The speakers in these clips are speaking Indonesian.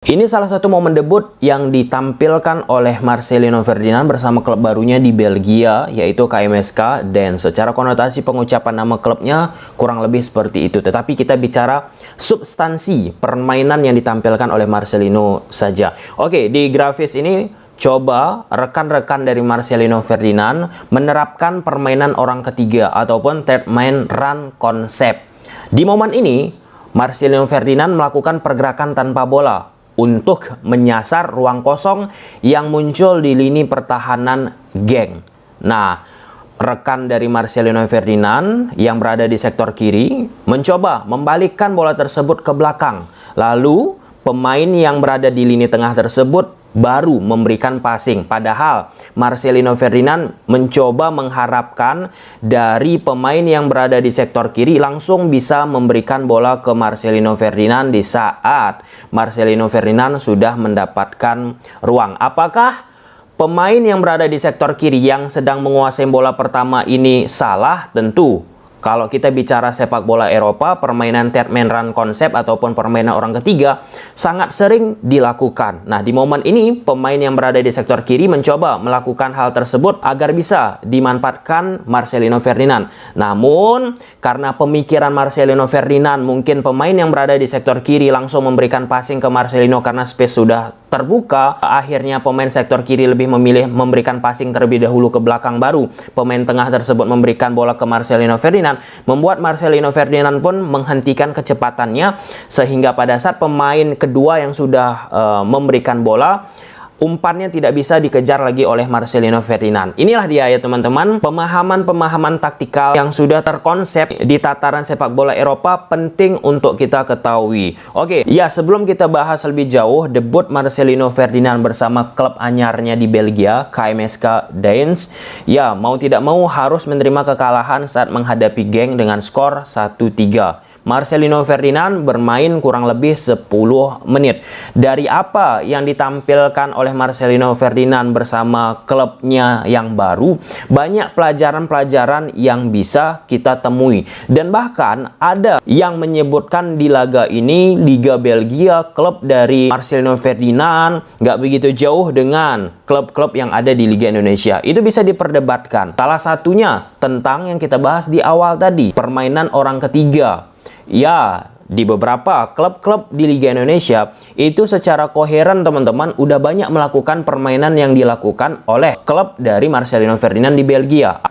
Ini salah satu momen debut yang ditampilkan oleh Marcelino Ferdinand bersama klub barunya di Belgia, yaitu KMSK, dan secara konotasi pengucapan nama klubnya kurang lebih seperti itu. Tetapi kita bicara substansi permainan yang ditampilkan oleh Marcelino saja. Oke, di grafis ini coba rekan-rekan dari Marcelino Ferdinand menerapkan permainan orang ketiga ataupun third man run concept. Di momen ini, Marcelino Ferdinand melakukan pergerakan tanpa bola untuk menyasar ruang kosong yang muncul di lini pertahanan geng. Nah, rekan dari Marcelino Ferdinand yang berada di sektor kiri mencoba membalikkan bola tersebut ke belakang. Lalu, pemain yang berada di lini tengah tersebut baru memberikan passing. Padahal Marcelino Ferdinand mencoba mengharapkan dari pemain yang berada di sektor kiri langsung bisa memberikan bola ke Marcelino Ferdinand di saat Marcelino Ferdinand sudah mendapatkan ruang. Apakah pemain yang berada di sektor kiri yang sedang menguasai bola pertama ini salah? Tentu. Kalau kita bicara sepak bola Eropa, permainan third man run concept ataupun permainan orang ketiga sangat sering dilakukan. Nah, di momen ini pemain yang berada di sektor kiri mencoba melakukan hal tersebut agar bisa dimanfaatkan Marcelino Ferdinand. Namun, karena pemikiran Marcelino Ferdinand, mungkin pemain yang berada di sektor kiri langsung memberikan passing ke Marcelino karena space sudah terbuka. Akhirnya pemain sektor kiri lebih memilih memberikan passing terlebih dahulu ke belakang, baru pemain tengah tersebut memberikan bola ke Marcelino Ferdinand, membuat Marcelino Ferdinand pun menghentikan kecepatannya, sehingga pada saat pemain kedua yang sudah memberikan bola, umpannya tidak bisa dikejar lagi oleh Marcelino Ferdinand. Inilah dia ya teman-teman, pemahaman-pemahaman taktikal yang sudah terkonsep di tataran sepak bola Eropa penting untuk kita ketahui. Oke, ya sebelum kita bahas lebih jauh debut Marcelino Ferdinand bersama klub anyarnya di Belgia, KMSK Deinz, ya mau tidak mau harus menerima kekalahan saat menghadapi geng dengan skor 1-3. Marcelino Ferdinand bermain kurang lebih 10 menit. Dari apa yang ditampilkan oleh Marcelino Ferdinand bersama klubnya yang baru, banyak pelajaran-pelajaran yang bisa kita temui. Dan bahkan ada yang menyebutkan di laga ini, Liga Belgia, klub dari Marcelino Ferdinand nggak begitu jauh dengan klub-klub yang ada di Liga Indonesia. Itu bisa diperdebatkan. Salah satunya tentang yang kita bahas di awal tadi, permainan orang ketiga. Ya, di beberapa klub-klub di Liga Indonesia itu secara koheren teman-teman udah banyak melakukan permainan yang dilakukan oleh klub dari Marcelino Ferdinand di Belgia.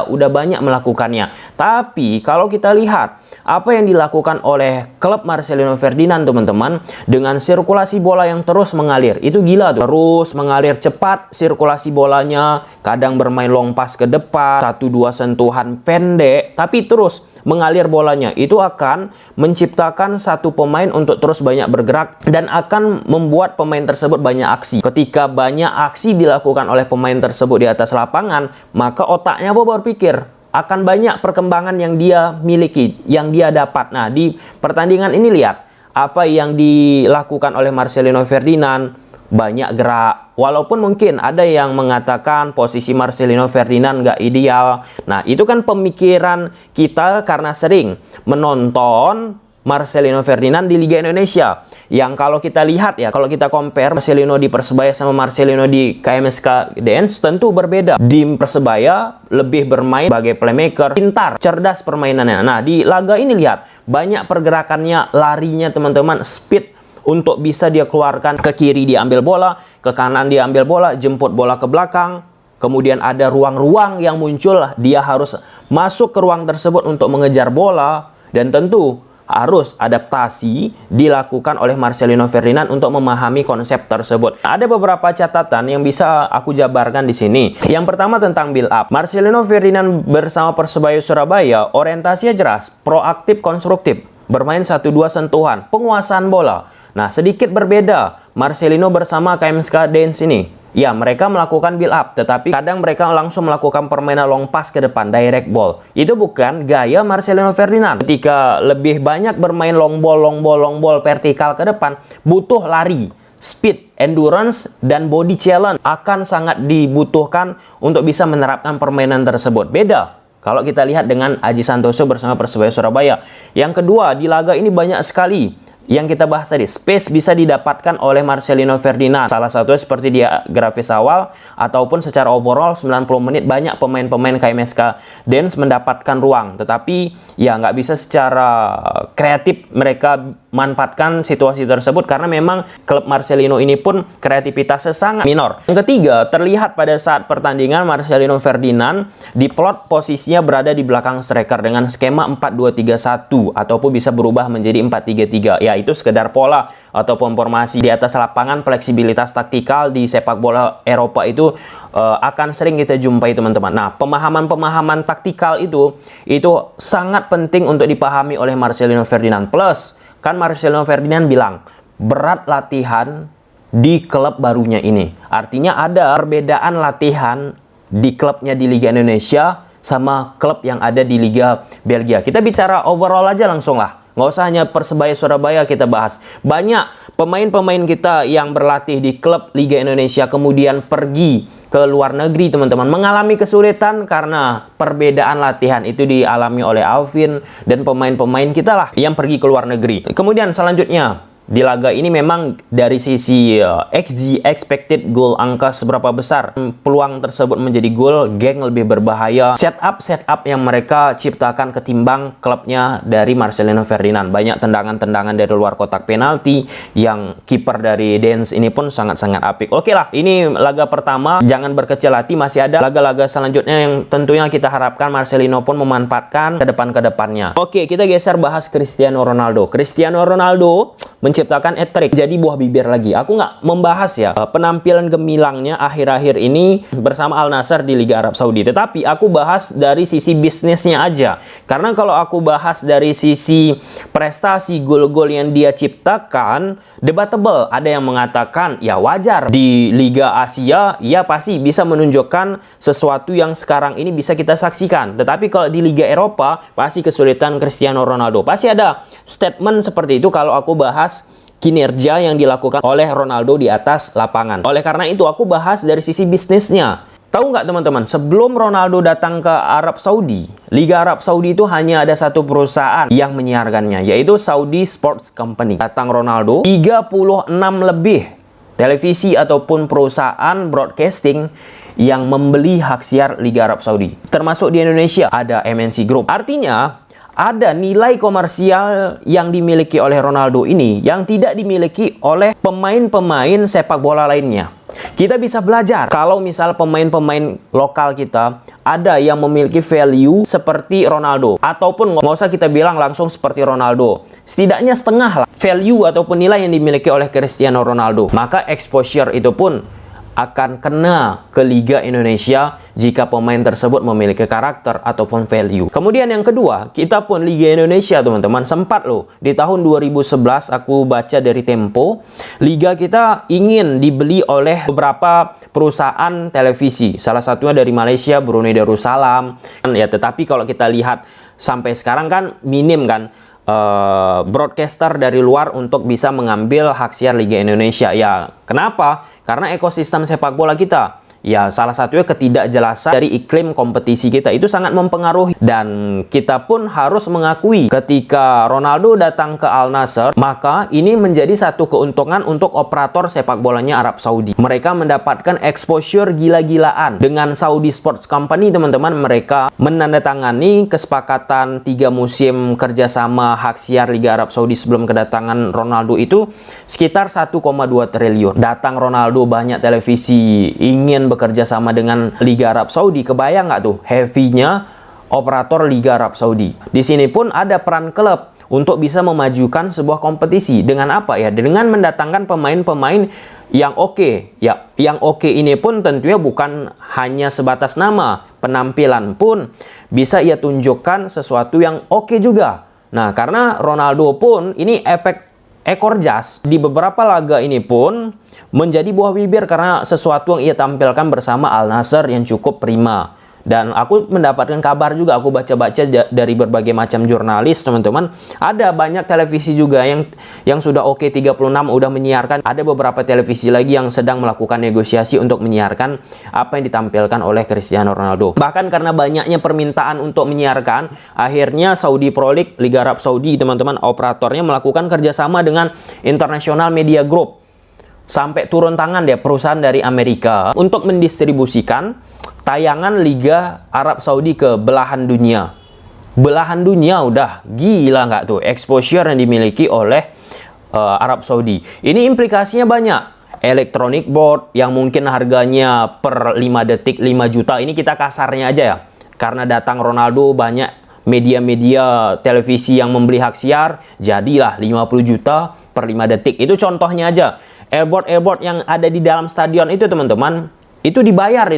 Udah banyak melakukannya. Tapi kalau kita lihat apa yang dilakukan oleh klub Marcelino Ferdinand teman-teman, dengan sirkulasi bola yang terus mengalir, itu gila tuh. Terus mengalir cepat sirkulasi bolanya, kadang bermain long pass ke depan, 1-2 sentuhan pendek, tapi terus mengalir bolanya. Itu akan menciptakan satu pemain untuk terus banyak bergerak dan akan membuat pemain tersebut banyak aksi. Ketika banyak aksi dilakukan oleh pemain tersebut di atas lapangan, maka otaknya berpikir akan banyak perkembangan yang dia miliki, yang dia dapat. Nah, di pertandingan ini lihat apa yang dilakukan oleh Marcelino Ferdinand. Banyak gerak, walaupun mungkin ada yang mengatakan posisi Marcelino Ferdinand nggak ideal. Nah, itu kan pemikiran kita karena sering menonton Marcelino Ferdinand di Liga Indonesia. Yang kalau kita lihat ya, kalau kita compare Marcelino di Persebaya sama Marcelino di KMSK Deinz, tentu berbeda. Di Persebaya lebih bermain sebagai playmaker, pintar, cerdas permainannya. Nah, di laga ini lihat, banyak pergerakannya, larinya teman-teman, speed untuk bisa dia keluarkan ke kiri, diambil bola, ke kanan diambil bola, jemput bola ke belakang. Kemudian ada ruang-ruang yang muncul, dia harus masuk ke ruang tersebut untuk mengejar bola. Dan tentu harus adaptasi dilakukan oleh Marcelino Ferdinand untuk memahami konsep tersebut. Ada beberapa catatan yang bisa aku jabarkan di sini. Yang pertama tentang build up. Marcelino Ferdinand bersama Persebaya Surabaya orientasinya jelas, proaktif, konstruktif, bermain 1-2 sentuhan, penguasaan bola. Nah, sedikit berbeda Marcelino bersama KMSK Deinz ini. Ya, mereka melakukan build up, tetapi kadang mereka langsung melakukan permainan long pass ke depan, direct ball. Itu bukan gaya Marcelino Ferdinand. Ketika lebih banyak bermain long ball vertikal ke depan, butuh lari, speed, endurance, dan body challenge akan sangat dibutuhkan untuk bisa menerapkan permainan tersebut. Beda kalau kita lihat dengan Aji Santoso bersama Persebaya Surabaya. Yang kedua, di laga ini banyak sekali yang kita bahas tadi, space bisa didapatkan oleh Marcelino Ferdinand. Salah satunya seperti di grafis awal, ataupun secara overall 90 menit banyak pemain-pemain KMSK Dens mendapatkan ruang. Tetapi ya nggak bisa secara kreatif mereka manfaatkan situasi tersebut, karena memang klub Marcelino ini pun kreativitasnya sangat minor. Yang ketiga, terlihat pada saat pertandingan Marcelino Ferdinand diplot posisinya berada di belakang striker dengan skema 4-2-3-1 ataupun bisa berubah menjadi 4-3-3. Ya, itu sekedar pola ataupun formasi. Di atas lapangan, fleksibilitas taktikal di sepak bola Eropa itu akan sering kita jumpai, teman-teman. Nah, pemahaman-pemahaman taktikal itu sangat penting untuk dipahami oleh Marcelino Ferdinand. Plus, kan Marcelino Ferdinand bilang, berat latihan di klub barunya ini. Artinya ada perbedaan latihan di klubnya di Liga Indonesia sama klub yang ada di Liga Belgia. Kita bicara overall aja langsung lah. Nggak usah hanya Persebaya Surabaya kita bahas. Banyak pemain-pemain kita yang berlatih di klub Liga Indonesia kemudian pergi ke luar negeri, teman-teman, mengalami kesulitan karena perbedaan latihan itu dialami oleh Alvin dan pemain-pemain kita lah yang pergi ke luar negeri. Kemudian selanjutnya, di laga ini memang dari sisi XG, expected goal, angka seberapa besar peluang tersebut menjadi gol, geng lebih berbahaya. Setup yang mereka ciptakan ketimbang klubnya dari Marcelino Ferdinand. Banyak tendangan-tendangan dari luar kotak penalti yang kiper dari Dens ini pun sangat-sangat apik. Oke lah, ini laga pertama. Jangan berkecil hati, masih ada laga-laga selanjutnya yang tentunya kita harapkan Marcelino pun memanfaatkan ke depan-kedepannya. Oke, kita geser bahas Cristiano Ronaldo. Cristiano Ronaldo menciptakan hat-trick, jadi buah bibir lagi. Aku nggak membahas ya penampilan gemilangnya akhir-akhir ini bersama Al Nassr di Liga Arab Saudi, tetapi aku bahas dari sisi bisnisnya aja. Karena kalau aku bahas dari sisi prestasi gol-gol yang dia ciptakan, debatable. Ada yang mengatakan ya wajar, di Liga Asia ya pasti bisa menunjukkan sesuatu yang sekarang ini bisa kita saksikan. Tetapi kalau di Liga Eropa pasti kesulitan Cristiano Ronaldo. Pasti ada statement seperti itu kalau aku bahas kinerja yang dilakukan oleh Ronaldo di atas lapangan. Oleh karena itu aku bahas dari sisi bisnisnya. Tahu nggak, teman-teman, sebelum Ronaldo datang ke Arab Saudi, Liga Arab Saudi itu hanya ada satu perusahaan yang menyiarkannya, yaitu Saudi Sports Company. Datang Ronaldo, 36 lebih televisi ataupun perusahaan broadcasting yang membeli hak siar Liga Arab Saudi. Termasuk di Indonesia ada MNC Group. Artinya ada nilai komersial yang dimiliki oleh Ronaldo ini yang tidak dimiliki oleh pemain-pemain sepak bola lainnya. Kita bisa belajar kalau misal pemain-pemain lokal kita ada yang memiliki value seperti Ronaldo, ataupun nggak usah kita bilang langsung seperti Ronaldo, setidaknya setengah lah value ataupun nilai yang dimiliki oleh Cristiano Ronaldo, maka exposure itu pun akan kena ke Liga Indonesia jika pemain tersebut memiliki karakter ataupun value. Kemudian yang kedua, kita pun Liga Indonesia, teman-teman, sempat loh di tahun 2011 aku baca dari Tempo, Liga kita ingin dibeli oleh beberapa perusahaan televisi, salah satunya dari Malaysia, Brunei Darussalam. Ya, tetapi kalau kita lihat sampai sekarang kan minim kan broadcaster dari luar untuk bisa mengambil hak siar Liga Indonesia. Ya, kenapa? Karena ekosistem sepak bola kita, ya salah satunya ketidakjelasan dari iklim kompetisi kita itu sangat mempengaruhi. Dan kita pun harus mengakui ketika Ronaldo datang ke Al Nassr, maka ini menjadi satu keuntungan untuk operator sepak bolanya Arab Saudi. Mereka mendapatkan exposure gila-gilaan. Dengan Saudi Sports Company, teman-teman, mereka menandatangani kesepakatan 3 musim kerjasama hak siar Liga Arab Saudi sebelum kedatangan Ronaldo itu sekitar 1,2 triliun. Datang Ronaldo, banyak televisi ingin bekerja sama dengan Liga Arab Saudi. Kebayang nggak tuh heavy-nya operator Liga Arab Saudi? Di sini pun ada peran klub untuk bisa memajukan sebuah kompetisi. Dengan apa ya? Dengan mendatangkan pemain-pemain yang oke. Ya, yang oke ini pun tentunya bukan hanya sebatas nama, penampilan pun bisa ia tunjukkan sesuatu yang oke juga. Nah, karena Ronaldo pun ini efek ekor jas di beberapa laga ini pun menjadi buah bibir karena sesuatu yang ia tampilkan bersama Al Nassr yang cukup prima. Dan aku mendapatkan kabar juga, aku baca-baca dari berbagai macam jurnalis, teman-teman. Ada banyak televisi juga yang sudah oke 36 udah menyiarkan. Ada beberapa televisi lagi yang sedang melakukan negosiasi untuk menyiarkan apa yang ditampilkan oleh Cristiano Ronaldo. Bahkan karena banyaknya permintaan untuk menyiarkan, akhirnya Saudi Pro League, Liga Arab Saudi, teman-teman, operatornya melakukan kerjasama dengan International Media Group. Sampai turun tangan deh perusahaan dari Amerika untuk mendistribusikan tayangan Liga Arab Saudi ke belahan dunia. Belahan dunia udah gila nggak tuh exposure yang dimiliki oleh Arab Saudi. Ini implikasinya banyak. Electronic board yang mungkin harganya per 5 detik 5 juta. Ini kita kasarnya aja ya. Karena datang Ronaldo, banyak media-media televisi yang membeli hak siar, jadilah 50 juta per 5 detik. Itu contohnya aja. Airboard yang ada di dalam stadion itu, teman-teman, itu dibayar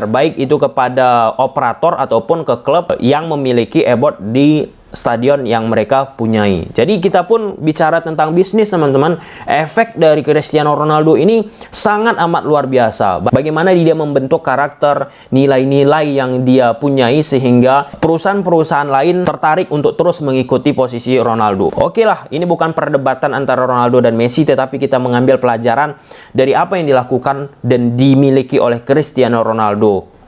baik itu kepada operator ataupun ke klub yang memiliki airboard di stadion yang mereka punyai. Jadi kita pun bicara tentang bisnis, teman-teman. Efek dari Cristiano Ronaldo ini sangat amat luar biasa. Bagaimana dia membentuk karakter, nilai-nilai yang dia punyai sehingga perusahaan-perusahaan lain tertarik untuk terus mengikuti posisi Ronaldo. Oke lah, ini bukan perdebatan antara Ronaldo dan Messi, tetapi kita mengambil pelajaran dari apa yang dilakukan dan dimiliki oleh Cristiano Ronaldo.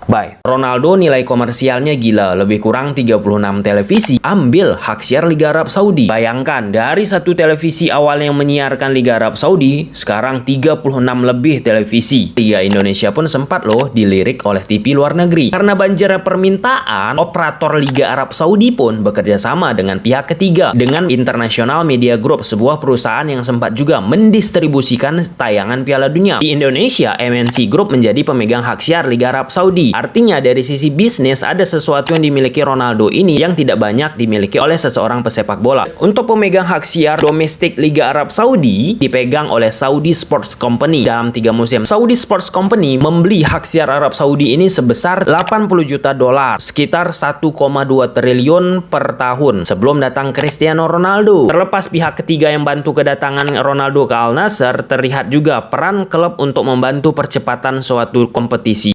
Bye. Ronaldo nilai komersialnya gila, lebih kurang 36 televisi ambil hak siar Liga Arab Saudi. Bayangkan, dari satu televisi awal yang menyiarkan Liga Arab Saudi, sekarang 36 lebih televisi. Liga Indonesia pun sempat loh dilirik oleh TV luar negeri. Karena banjirnya permintaan, operator Liga Arab Saudi pun bekerja sama dengan pihak ketiga, dengan International Media Group, sebuah perusahaan yang sempat juga mendistribusikan tayangan Piala Dunia. Di Indonesia, MNC Group menjadi pemegang hak siar Liga Arab Saudi. Artinya dari sisi bisnis ada sesuatu yang dimiliki Ronaldo ini yang tidak banyak dimiliki oleh seseorang pesepak bola. Untuk pemegang hak siar domestik Liga Arab Saudi dipegang oleh Saudi Sports Company dalam 3 musim. Saudi Sports Company membeli hak siar Arab Saudi ini sebesar 80 juta dolar, sekitar 1,2 triliun per tahun sebelum datang Cristiano Ronaldo. Terlepas pihak ketiga yang bantu kedatangan Ronaldo ke Al Nassr, terlihat juga peran klub untuk membantu percepatan suatu kompetisi.